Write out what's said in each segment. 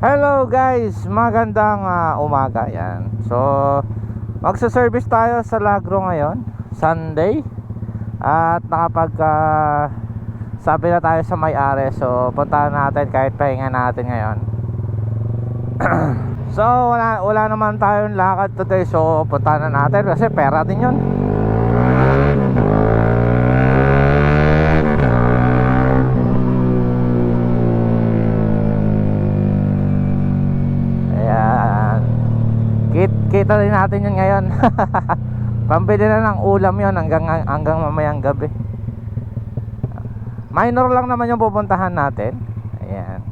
Hello guys, magandang umaga yan. So, magsa-service tayo sa Lagro ngayon, Sunday. At sabi na tayo sa may-ari. So, puntahan natin kahit pahinga natin ngayon. So, wala naman tayong lakad today. So, puntahan na natin kasi pera din yun. Kita din natin yun ngayon. Pambili na ng ulam yun hanggang mamayang gabi. Minor lang naman yung pupuntahan natin. Ayan.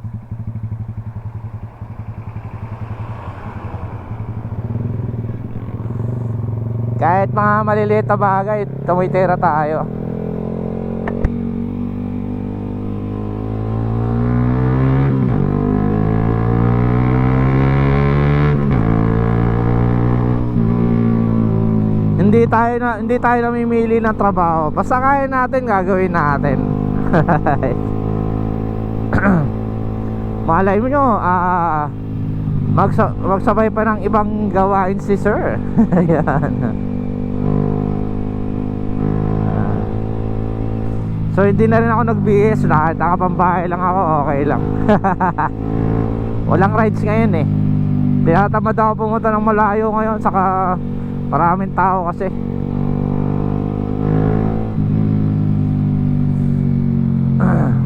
Kahit mga maliliit na bagay, tumitira tayo. Hindi tayo namimili ng trabaho. Basta kaya natin, gagawin natin. Malay mo nyo, magsabay pa ng ibang gawain si sir. Ayan. So hindi na rin ako nag-BS. Nakapambahay lang ako, okay lang. Walang rides ngayon eh. Tinatamad ako pumunta ng malayo ngayon. Saka maraming tao kasi.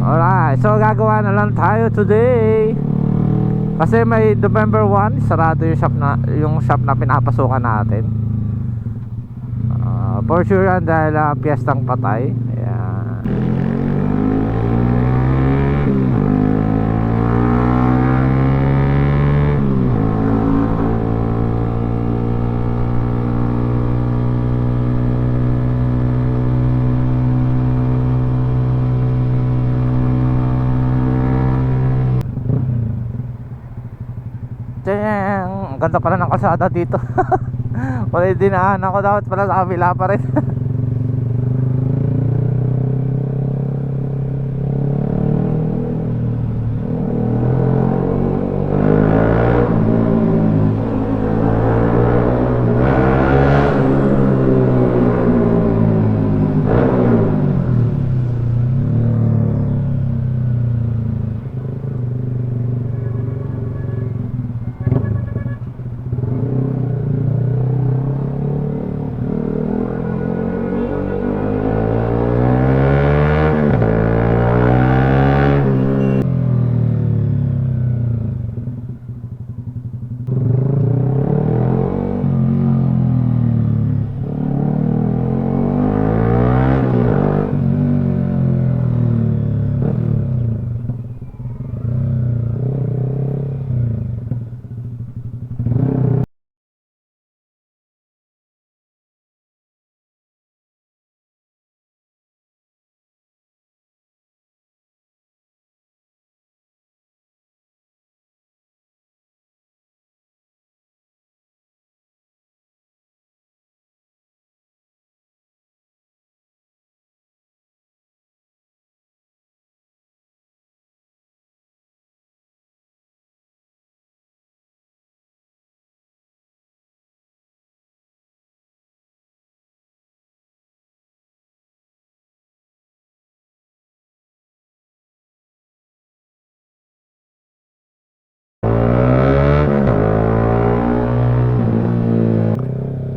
Alright, so gagawa na lang tayo today. Kasi may November 1, sarado yung shop na pinapasukan natin. For sure yan dahil piyestang patay. Ayan. Ang ganda pala ng kalsada dito. Wala dinaan ako, dapat pala sa kabila pa rin.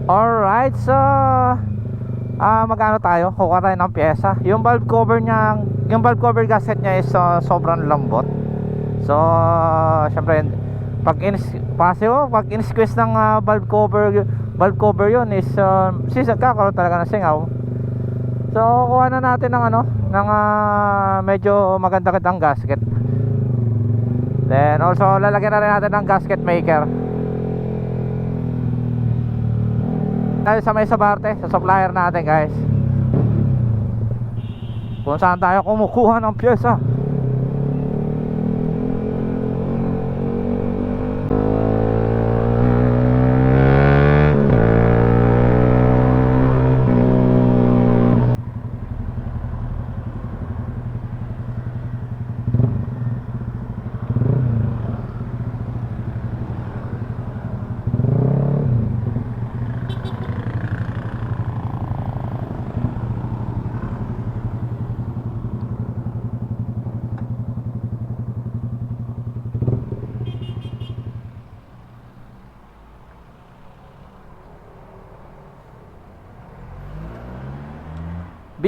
Alright, so magkano tayo? Kukuha tayo ng pyesa. Yung valve cover niya, yung valve cover gasket niya is sobrang lambot. So syempre pag in-squeeze ng valve cover yun is kakaroon talaga ng singaw. So kuha na natin ng medyo maganda-gandang gasket. Then also lalagyan na rin natin ng gasket maker. Tayo sa may Sabarte, sa supplier natin guys, kung saan tayo kumukuha ng pyesa.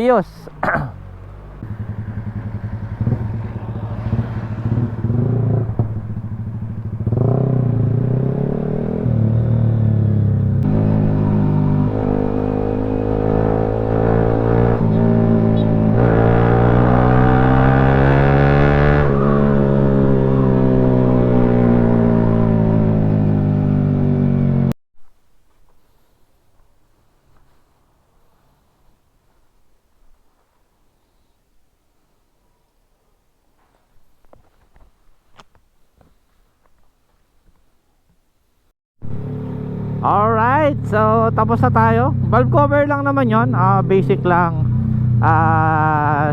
Bios. Alright, so tapos na tayo. Valve cover lang naman yon, basic lang.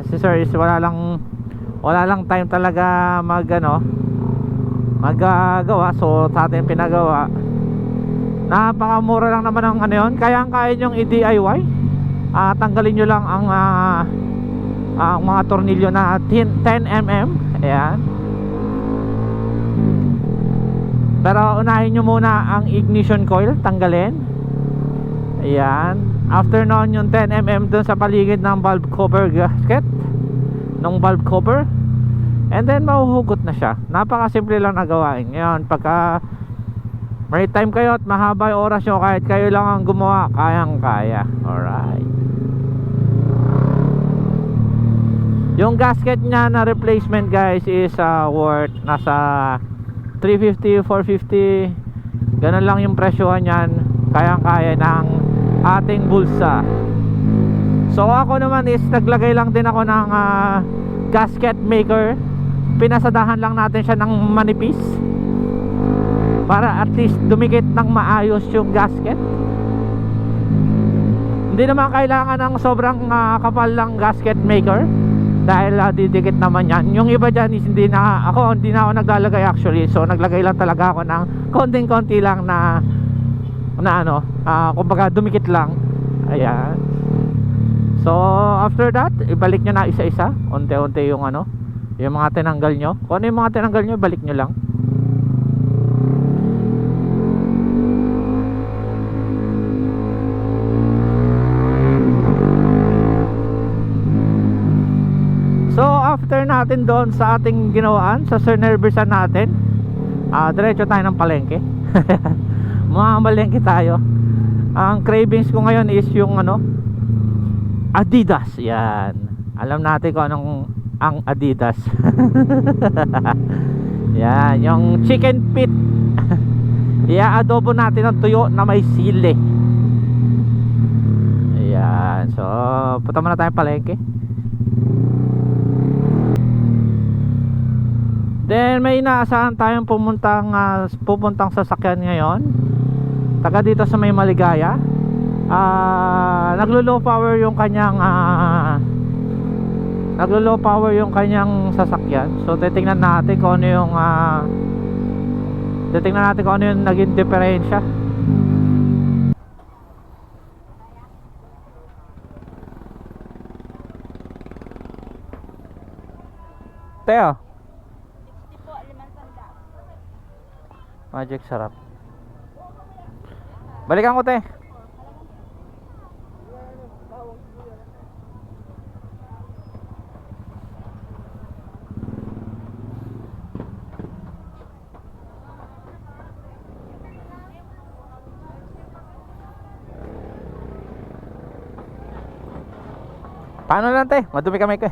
Si sir is wala lang time talaga maggagawa. So sa atin pinagawa. Napakamura lang naman ng ano yun. Kaya nyong i-DIY. Tanggalin nyo lang ang mga tornilyo na 10mm. Ayan. Pero unahin nyo muna ang ignition coil, tanggalin. Ayan. After nun yung 10mm dun sa paligid ng valve cover gasket, ng valve cover. And then mahuhugot na siya. Napakasimple lang na gawain. Ngayon pagka may time kayo at mahaba yung oras nyo, kahit kayo lang ang gumawa, kayang kaya. Alright. Yung gasket nya na replacement guys is worth nasa 350, 450. Ganun lang yung presyohan yan. Kayang-kaya ng ating bulsa. So ako naman is naglagay lang din ako ng gasket maker. Pinasadahan lang natin siya ng manipis para at least dumikit ng maayos yung gasket. Hindi naman kailangan ng sobrang kapal lang gasket maker, dahil didikit naman yan. Yung iba dyan is hindi na ako naglalagay actually. So naglagay lang talaga ako ng konting-konti lang na kumbaga dumikit lang. Ayan. So after that, ibalik nyo na isa-isa, unti-unti yung yung mga tinanggal nyo. Kung ano yung mga tinanggal nyo, balik nyo lang. So after natin doon sa ating ginawaan, sa sinervisan natin, diretso tayo ng palengke. Mamalengke tayo. Ang cravings ko ngayon is yung Adidas. Yan. Alam natin kung anong ang Adidas. Yan, yung chicken feet. I-adobo natin ng tuyo na may sili. Ayan. So punta muna tayo palengke. Then may inaasahan tayong pupuntang sasakyan ngayon. Taga dito sa May Maligaya. Naglo-low power yung kanyang sasakyan. So titingnan natin kung ano yung naging diferensya. Teo, Magic sarap. Balikan ko te. Paano lang te? Madumi kami ko.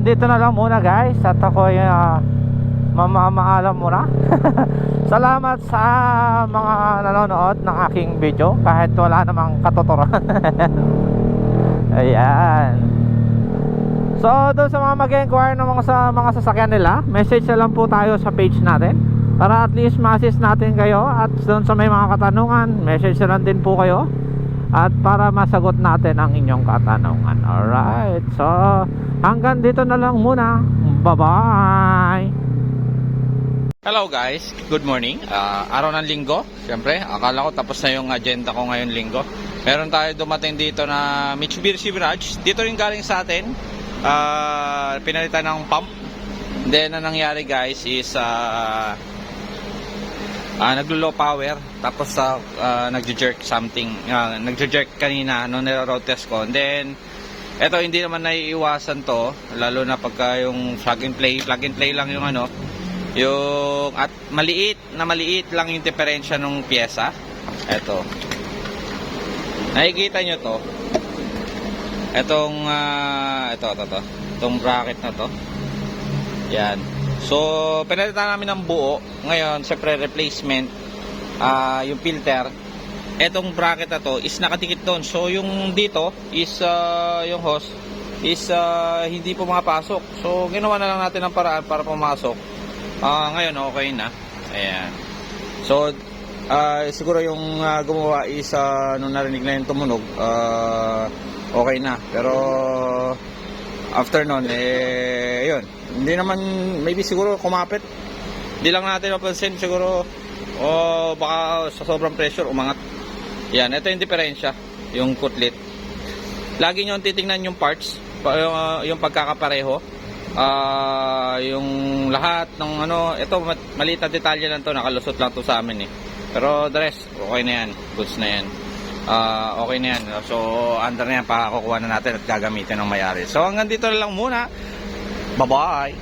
dito na lang muna guys. At ako mamamaalam muna. Salamat sa mga nanonood ng aking video kahit wala namang katuturan. Ayan. So doon sa mga mag-inquire ng mga sasakyan nila, message na lang po tayo sa page natin para at least ma-assist natin kayo. At doon sa may mga katanungan, message na lang din po kayo at para masagot natin ang inyong katanungan. Alright, so hanggang dito na lang muna. Bye bye. Hello guys, good morning. Araw ng linggo. Siyempre, akala ko tapos na yung agenda ko ngayon linggo. Meron tayo dumating dito na Mitsubishi Mirage. Dito rin galing sa atin. Pinalitan ng pump. Then ang nangyari guys is naglo-low power. Tapos nagjo-jerk something. Nagjo-jerk kanina nung nire-road test ko. And then eto, hindi naman naiiwasan to, lalo na pagka yung plug and play lang yung yung at maliit lang yung diferensya ng pyesa. Eto, nakikita nyo to, itong bracket na to. Yan, so pinalitan namin ng buo. Ngayon syempre replacement, yung filter. Etong bracket na to is nakadikit doon. So yung dito is yung hose is hindi po makapasok. So ginawa na lang natin ng paraan para pumasok. Ngayon okay na. Ayan. So siguro yung gumawa is nung narinig na yung tumunog, okay na. Pero after nun yun. Hindi naman, maybe siguro kumapit. Hindi lang natin mapansin siguro, baka sa sobrang pressure umangat. Yan, ito yung diferensya, yung kutlit. Lagi nyo titingnan yung parts, yung pagkakapareho. Yung lahat ng ito maliit na detalye lang to, nakalusot lang to sa amin Pero the rest, okay na yan, goods na yan. Okay na yan. So under na yan, pakukuha na natin at gagamitin ng may-ari. So hanggang dito na lang muna. Bye bye.